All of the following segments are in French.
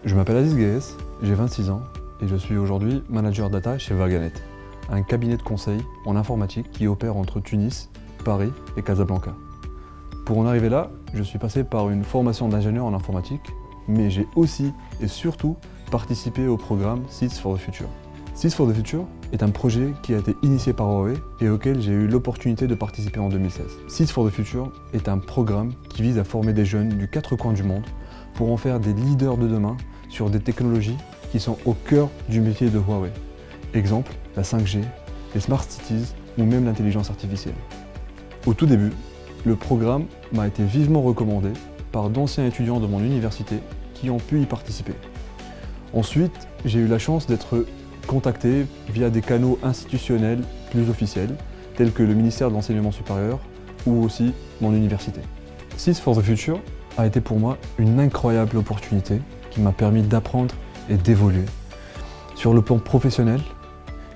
Je m'appelle Aziz Gaes, j'ai 26 ans et je suis aujourd'hui manager data chez Vaganet, un cabinet de conseil en informatique qui opère entre Tunis, Paris et Casablanca. Pour en arriver là, je suis passé par une formation d'ingénieur en informatique, mais j'ai aussi et surtout participé au programme Seeds for the Future. Seeds for the Future est un projet qui a été initié par Huawei et auquel j'ai eu l'opportunité de participer en 2016. Seeds for the Future est un programme qui vise à former des jeunes du quatre coins du monde pour en faire des leaders de demain sur des technologies qui sont au cœur du métier de Huawei. Exemple, la 5G, les Smart Cities ou même l'intelligence artificielle. Au tout début, le programme m'a été vivement recommandé par d'anciens étudiants de mon université qui ont pu y participer. Ensuite, j'ai eu la chance d'être contacté via des canaux institutionnels plus officiels, tels que le ministère de l'Enseignement supérieur ou aussi mon université. Seeds for the Future a été pour moi une incroyable opportunité qui m'a permis d'apprendre et d'évoluer. Sur le plan professionnel,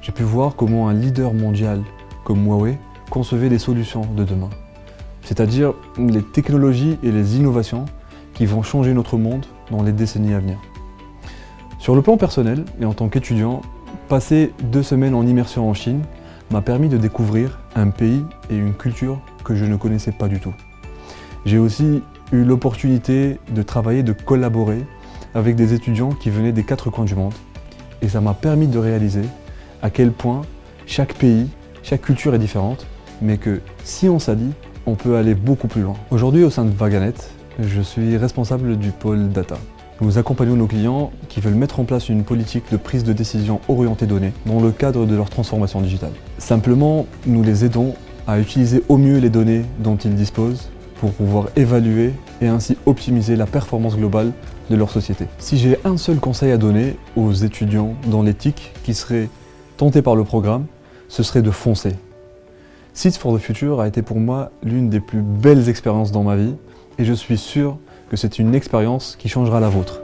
j'ai pu voir comment un leader mondial comme Huawei concevait les solutions de demain, c'est-à-dire les technologies et les innovations qui vont changer notre monde dans les décennies à venir. Sur le plan personnel et en tant qu'étudiant, passer 2 semaines en immersion en Chine m'a permis de découvrir un pays et une culture que je ne connaissais pas du tout. J'ai aussi eu l'opportunité de travailler, de collaborer avec des étudiants qui venaient des 4 coins du monde. Et ça m'a permis de réaliser à quel point chaque pays, chaque culture est différente, mais que si on s'allie, on peut aller beaucoup plus loin. Aujourd'hui, au sein de Vaganet, je suis responsable du pôle data. Nous accompagnons nos clients qui veulent mettre en place une politique de prise de décision orientée données dans le cadre de leur transformation digitale. Simplement, nous les aidons à utiliser au mieux les données dont ils disposent pour pouvoir évaluer et ainsi optimiser la performance globale de leur société. Si j'ai un seul conseil à donner aux étudiants dans l'éthique qui seraient tentés par le programme, ce serait de foncer. Seeds for the Future a été pour moi l'une des plus belles expériences dans ma vie et je suis sûr que c'est une expérience qui changera la vôtre.